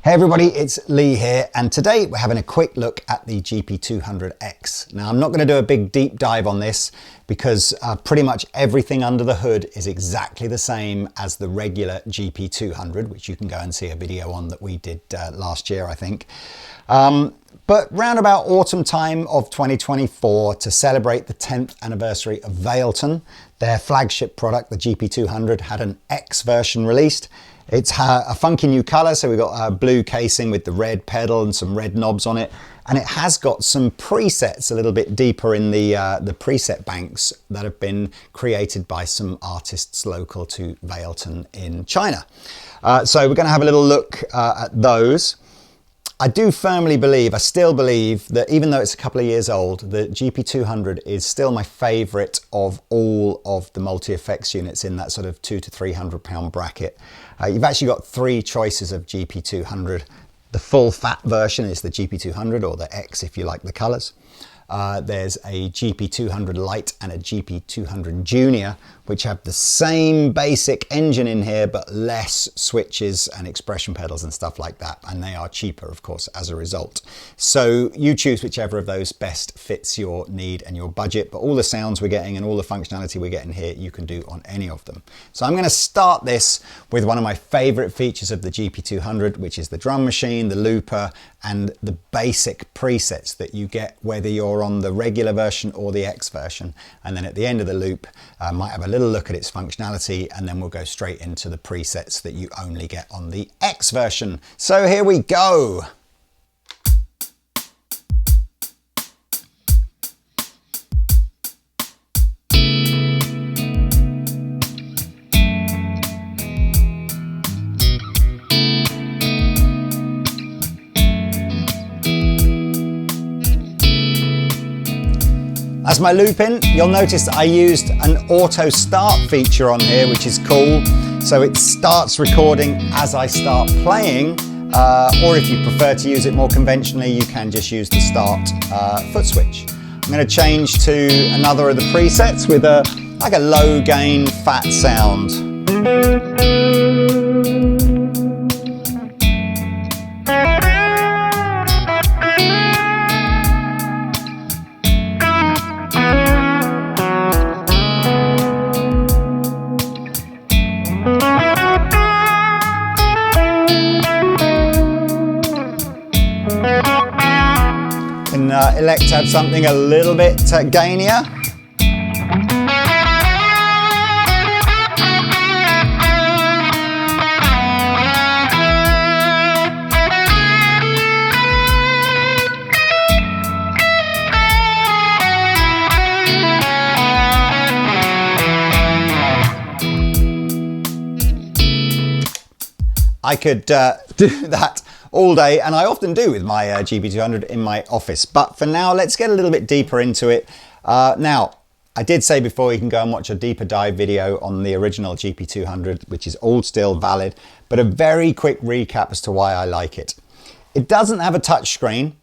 Hey everybody, it's Lee here, and today we're having a quick look at the GP-200X. Now I'm not going to do a big deep dive on this because pretty much everything under the hood is exactly the same as the regular GP-200, which you can go and see a video on that we did last year, I think. But round about autumn time of 2024, to celebrate the 10th anniversary of Valeton, their flagship product, the GP-200, had an X version released. It's a funky new color, so we've got a blue casing with the red pedal and some red knobs on it. And it has got some presets a little bit deeper in the preset banks that have been created by some artists local to Valeton in China. So we're going to have a little look at those. I do firmly believe, I still believe that even though it's a couple of years old, the GP-200 is still my favorite of all of the multi-effects units in that sort of £200 to £300 bracket. You've actually got three choices of GP-200. The full fat version is the GP-200, or the X if you like the colors. There's a GP-200 Lite and a GP-200 Junior, which have the same basic engine in here, but less switches and expression pedals and stuff like that. And they are cheaper, of course, as a result. So you choose whichever of those best fits your need and your budget. But all the sounds we're getting and all the functionality we're getting here, you can do on any of them. So I'm going to start this with one of my favorite features of the GP-200, which is the drum machine, the looper, and the basic presets that you get whether you're on the regular version or the X version. And then at the end of the loop, I might have a little look at its functionality, and then we'll go straight into the presets that you only get on the X version. So here we go. As my loop in, you'll notice that I used an auto start feature on here, which is cool. So it starts recording as I start playing, or if you prefer to use it more conventionally, you can just use the start foot switch. I'm going to change to another of the presets with like a low gain fat sound. Elect to have something a little bit gainier. I could do that all day, and I often do with my GP-200 in my office. But for now, let's get a little bit deeper into it. Now, I did say before you can go and watch a deeper dive video on the original GP-200, which is all still valid, but a very quick recap as to why I like it. It doesn't have a touch screen.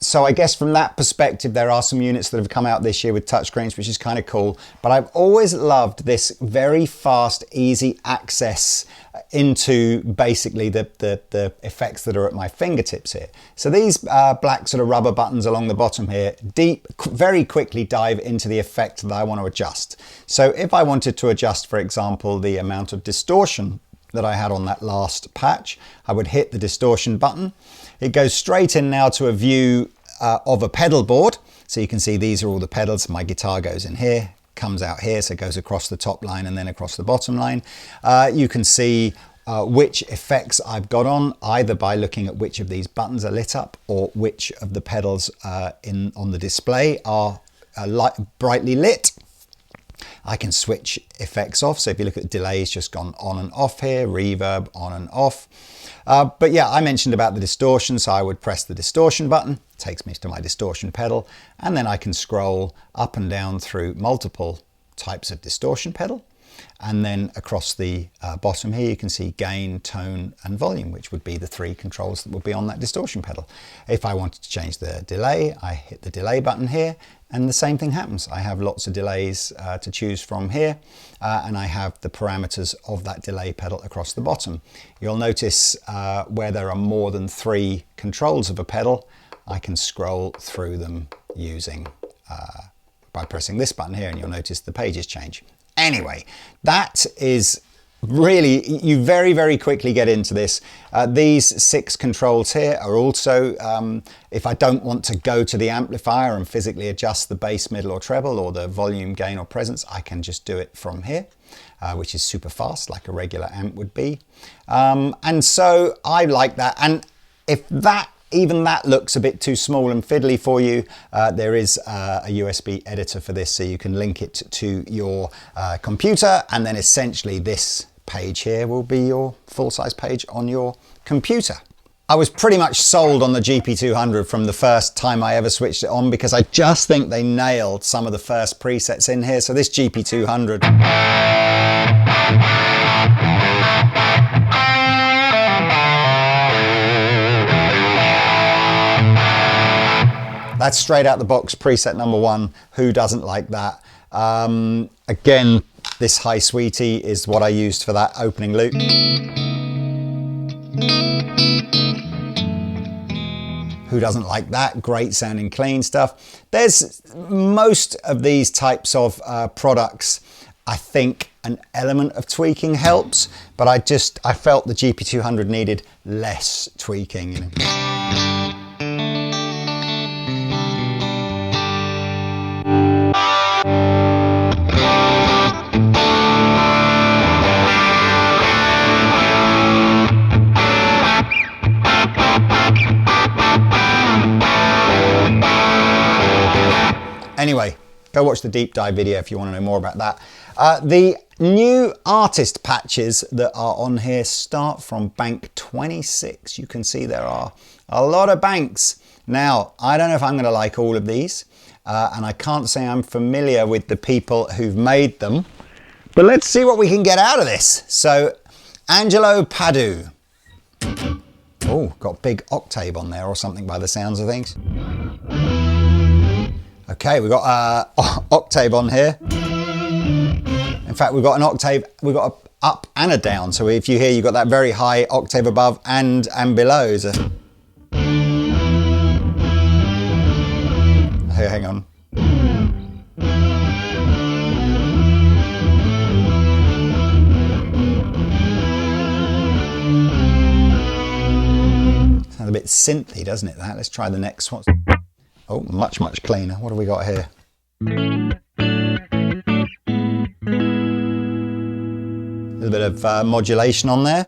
So I guess from that perspective, there are some units that have come out this year with touchscreens, which is kind of cool. But I've always loved this very fast, easy access into basically the effects that are at my fingertips here. So these black sort of rubber buttons along the bottom here, very quickly dive into the effect that I want to adjust. So if I wanted to adjust, for example, the amount of distortion that I had on that last patch, I would hit the distortion button. It goes straight in now to a view of a pedal board. So you can see these are all the pedals. My guitar goes in here, comes out here, so it goes across the top line and then across the bottom line. You can see which effects I've got on, either by looking at which of these buttons are lit up or which of the pedals on the display are brightly lit. I can switch effects off. So if you look at delay, it's just gone on and off here, reverb on and off. But yeah, I mentioned about the distortion, so I would press the distortion button, takes me to my distortion pedal, and then I can scroll up and down through multiple types of distortion pedal. And then across the bottom here, you can see gain, tone, and volume, which would be the 3 controls that would be on that distortion pedal. If I wanted to change the delay, I hit the delay button here, and the same thing happens. I have lots of delays to choose from here, and I have the parameters of that delay pedal across the bottom. You'll notice where there are more than 3 controls of a pedal, I can scroll through them using by pressing this button here, and you'll notice the pages change. Anyway, that is really, you very, very quickly get into this. These 6 controls here are also, if I don't want to go to the amplifier and physically adjust the bass, middle or treble, or the volume, gain or presence, I can just do it from here, which is super fast, like a regular amp would be. And so I like that. And if even that looks a bit too small and fiddly for you, there is a USB editor for this, so you can link it to your computer, and then essentially this page here will be your full-size page on your computer. I was pretty much sold on the GP-200 from the first time I ever switched it on, because I just think they nailed some of the first presets in here. So this GP-200, that's straight out the box, preset number 1. Who doesn't like that? Again, this Hi Sweetie is what I used for that opening loop. Who doesn't like that? Great sounding clean stuff. There's most of these types of products, I think an element of tweaking helps, but I felt the GP-200 needed less tweaking. You know? Anyway, go watch the deep dive video if you want to know more about that. The new artist patches that are on here start from bank 26. You can see there are a lot of banks. Now, I don't know if I'm going to like all of these, and I can't say I'm familiar with the people who've made them, but let's see what we can get out of this. So, Angelo Padu. Oh, got big octave on there or something by the sounds of things. Okay, we've got octave on here. In fact, we've got an octave, we've got an up and a down. So if you hear, you've got that very high octave above and below. So, here, hang on. Sounds a bit synthy, doesn't it, that? Let's try the next one. Oh, much, much cleaner. What do we got here? A little bit of modulation on there.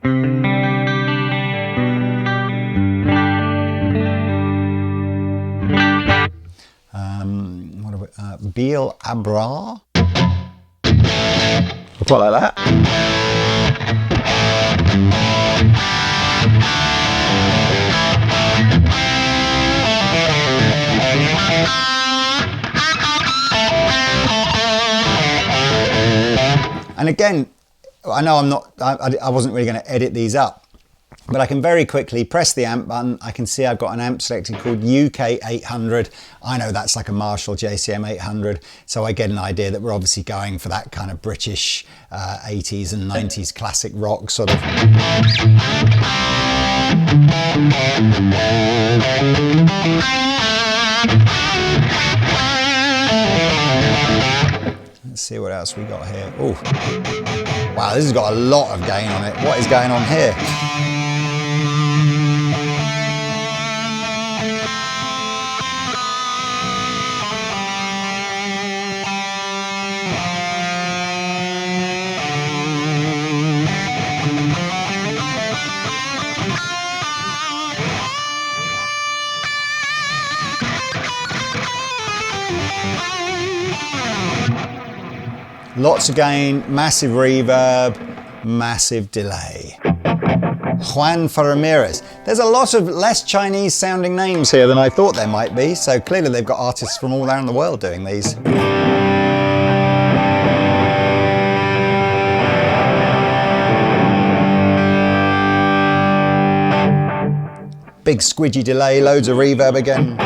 What do we, Beal Abra. We'll put like that. And again, I know I wasn't really going to edit these up, but I can very quickly press the amp button. I can see I've got an amp selected called UK 800. I know that's like a Marshall JCM 800. So I get an idea that we're obviously going for that kind of British 80s and 90s classic rock sort of. Let's see what else we got here. Oh, wow, this has got a lot of gain on it. What is going on here? Lots of gain, massive reverb, massive delay. Juan Ramirez. There's a lot of less Chinese sounding names here than I thought there might be, so clearly they've got artists from all around the world doing these. big squidgy delay, loads of reverb again.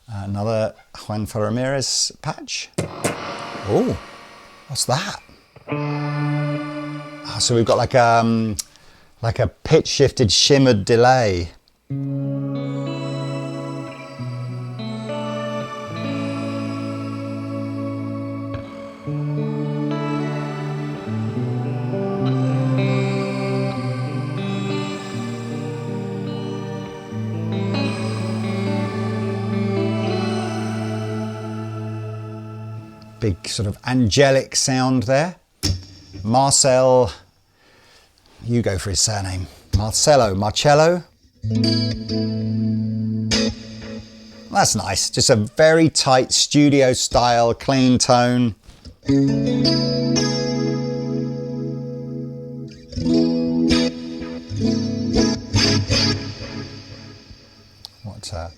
Another Juan Ramirez patch. Oh, what's that? Oh, so we've got like a pitch shifted shimmered delay. Big sort of angelic sound there. Marcel, you go for his surname. Marcello. That's nice. Just a very tight studio style, clean tone. What's that?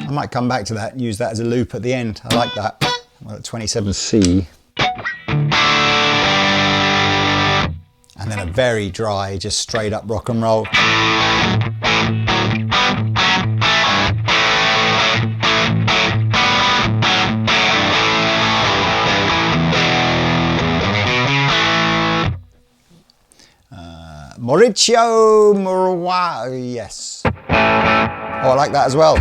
I might come back to that and use that as a loop at the end. I like that. Well, 27C. And then a very dry, just straight up rock and roll. Mauricio Murua, yes. Oh, I like that as well.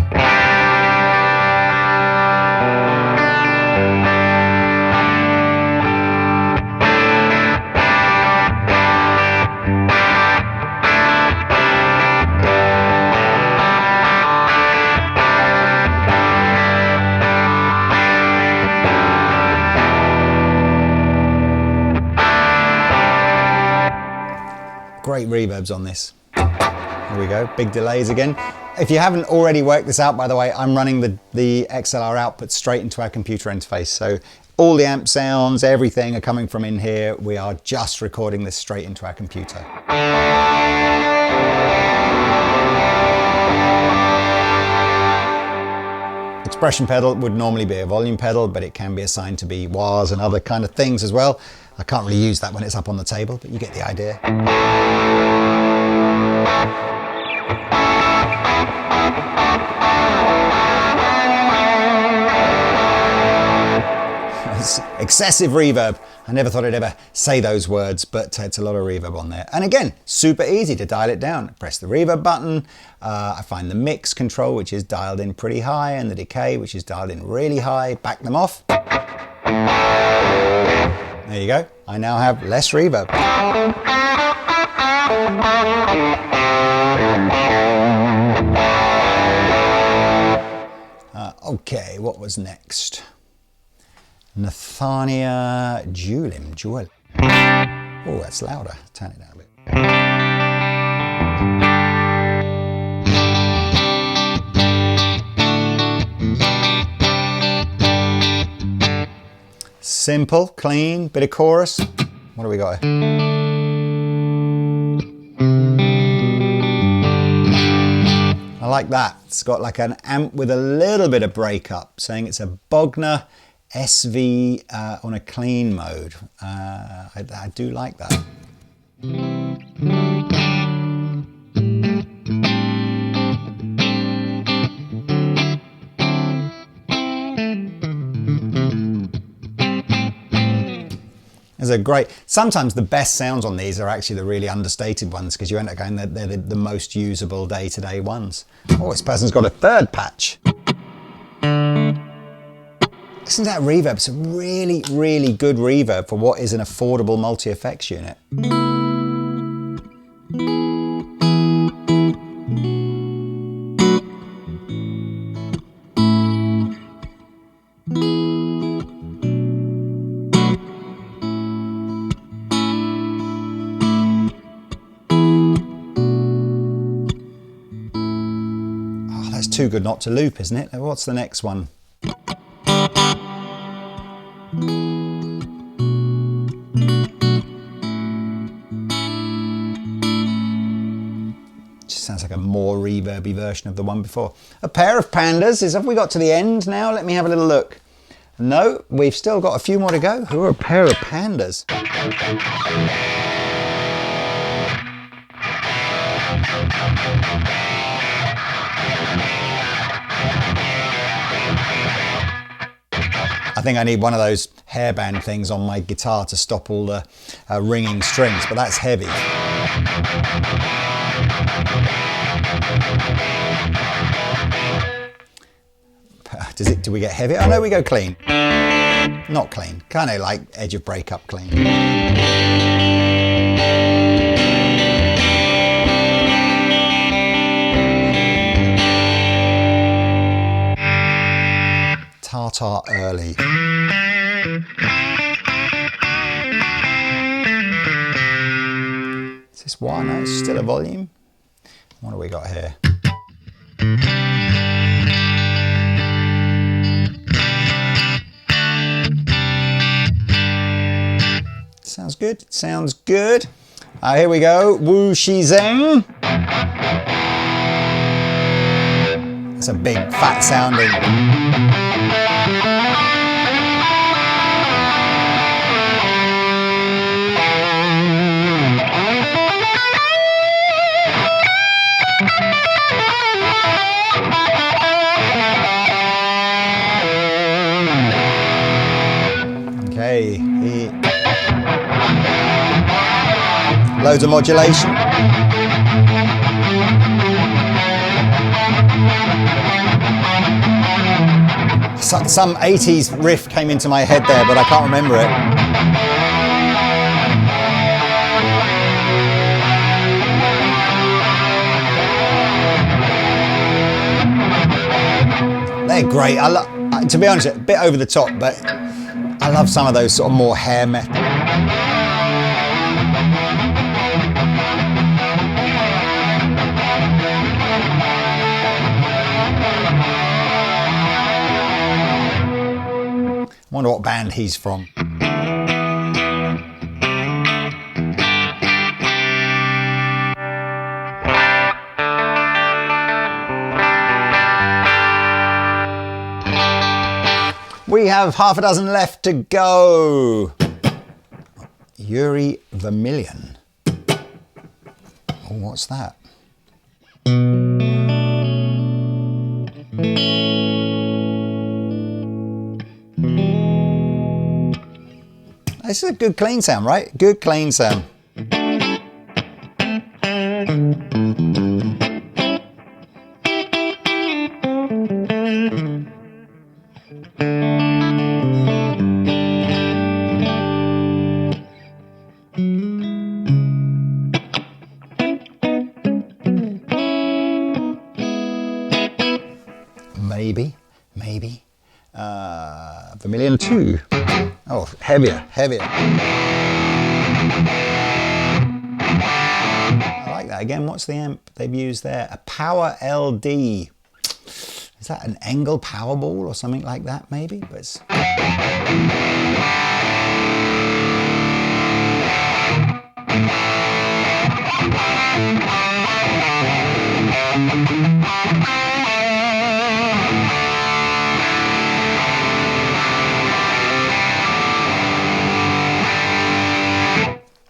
Great reverbs on this. Here we go, big delays again. If you haven't already worked this out, by the way, I'm running the XLR output straight into our computer interface. So all the amp sounds, everything are coming from in here. We are just recording this straight into our computer. Expression pedal would normally be a volume pedal, but it can be assigned to be wahs and other kind of things as well. I can't really use that when it's up on the table, but you get the idea. It's excessive reverb. I never thought I'd ever say those words, but it's a lot of reverb on there. And again, super easy to dial it down. Press the reverb button. I find the mix control, which is dialed in pretty high, and the decay, which is dialed in really high. Back them off. There you go. I now have less reverb. Okay, what was next? Nathania Jewel. Oh, that's louder. Turn it down a bit. Simple, clean, bit of chorus. What do we got here? I like that. It's got like an amp with a little bit of breakup, saying it's a Bogner SV on a clean mode. I do like that. There's a great, sometimes the best sounds on these are actually the really understated ones, because you end up going, they're the most usable day-to-day ones. Oh, this person's got a third patch. Listen to that reverb. It's a really, really good reverb for what is an affordable multi-effects unit. too good not to loop, isn't it? What's the next one? Just sounds like a more reverby version of the one before. A pair of pandas. Have we got to the end now? Let me have a little look. No, we've still got a few more to go. Who are a pair of pandas? I think I need one of those hairband things on my guitar to stop all the ringing strings, but that's heavy. Do we get heavy? Oh no, we go clean. Not clean, kind of like edge of breakup clean. Tartar early. Is this one? No, it's still a volume. What do we got here? Sounds good. Sounds good. Here we go. Wu Shi Zeng. It's a big, fat sounding. Okay. Loads of modulation. Some 80s riff came into my head there, but I can't remember it. They're great. To be honest, a bit over the top, but I love some of those sort of more hair metal. Wonder what band he's from. We have half a dozen left to go. Yuri Vermilion. Oh, what's that? This is a good clean sound, right? Good clean sound. Maybe. Vermilion 2. Oh, heavier. I like that. Again, what's the amp they've used there? A Power LD. Is that an Engel Powerball or something like that, maybe? But it's...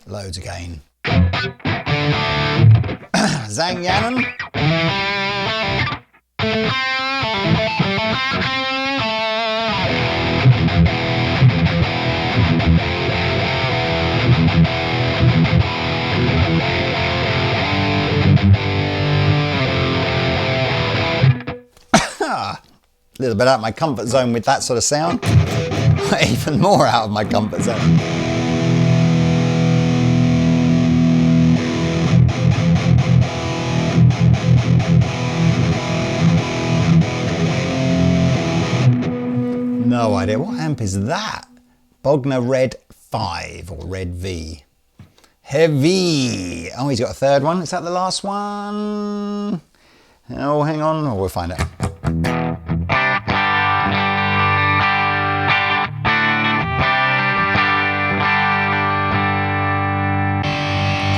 Loads again. Zhang Yannon. A little bit out of my comfort zone with that sort of sound. Even more out of my comfort zone. No idea. What amp is that? Bogner Red 5 or Red V. Heavy. Oh, he's got a third one. Is that the last one? Oh, hang on, oh, we'll find it.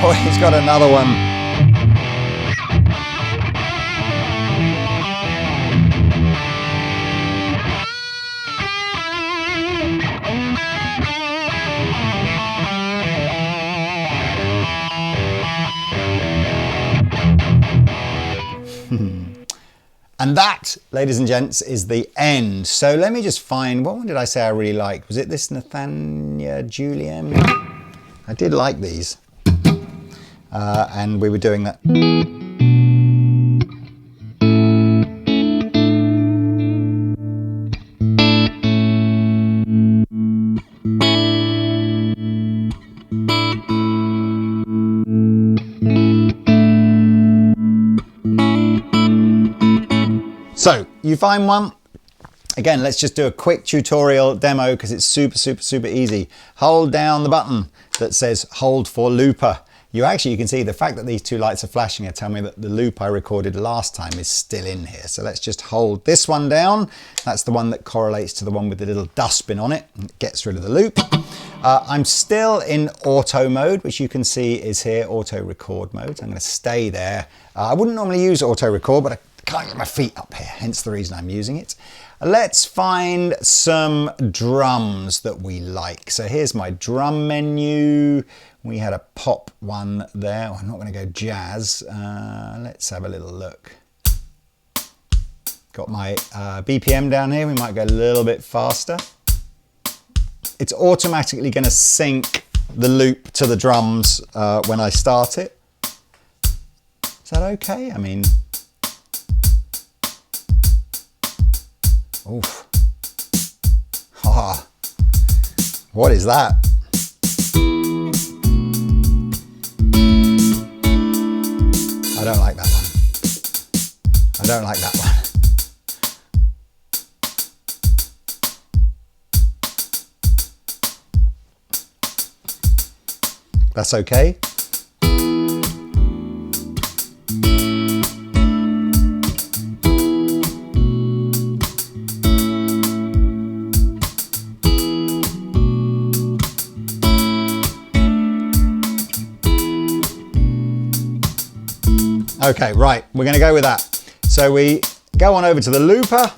Oh, he's got another one. And that, ladies and gents, is the end. So let me just find, what one did I say I really liked? Was it this Nathania Julian? I did like these. And we were doing that. So you find one. Again, let's just do a quick tutorial demo because it's super easy. Hold down the button that says hold for looper. You can see the fact that these two lights are flashing tell me that the loop I recorded last time is still in here. So let's just hold this one down. That's the one that correlates to the one with the little dustbin on it and it gets rid of the loop. I'm still in auto mode, which you can see is here, auto record mode. So I'm going to stay there. I wouldn't normally use auto record, but I can't get my feet up here, hence the reason I'm using it. Let's find some drums that we like. So here's my drum menu. We had a pop one there. I'm not going to go jazz. Let's have a little look. Got my BPM down here. We might go a little bit faster. It's automatically going to sync the loop to the drums when I start it. Is that okay? I mean, oof. Ah, what is that? I don't like that one. I don't like that one. That's okay. Okay, right, we're going to go with that. So we go on over to the looper.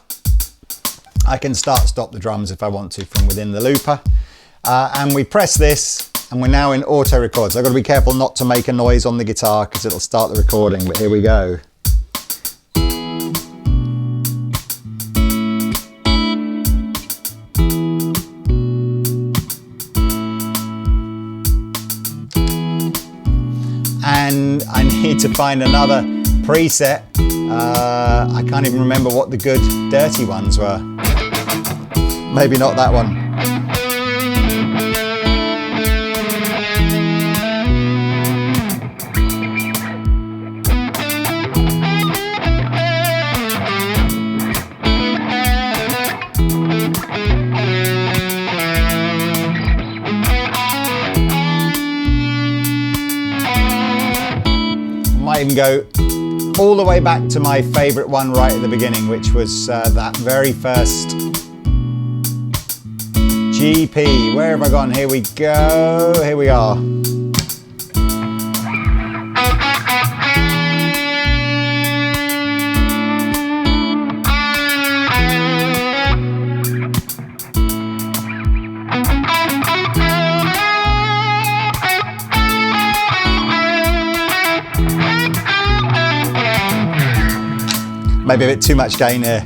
I can stop the drums if I want to from within the looper. And we press this and we're now in auto record. So I've got to be careful not to make a noise on the guitar because it'll start the recording, but here we go. And I need to find another preset. I can't even remember what the good dirty ones were. Maybe not that one. Might even go all the way back to my favorite one right at the beginning, which was that very first GP. Where have I gone? Here we go. Here we are. Maybe a bit too much gain here.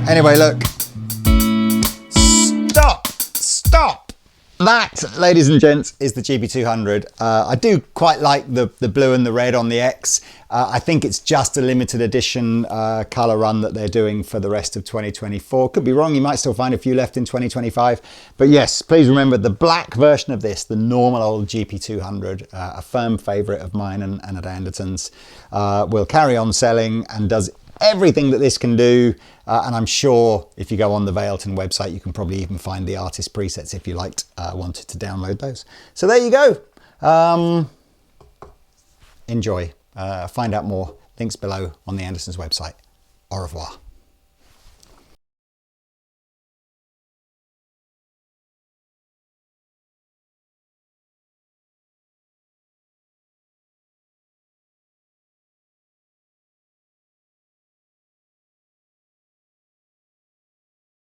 Anyway, look. Stop! That, ladies and gents, is the GP-200. I do quite like the blue and the red on the X. I think it's just a limited edition colour run that they're doing for the rest of 2024. Could be wrong, you might still find a few left in 2025. But yes, please remember the black version of this, the normal old GP-200, a firm favourite of mine and at Andertons, will carry on selling and does everything that this can do, and I'm sure if you go on the Valeton website you can probably even find the artist presets if you wanted to download those. So there you go. Enjoy. Find out more, links below on the Andertons website. Au revoir.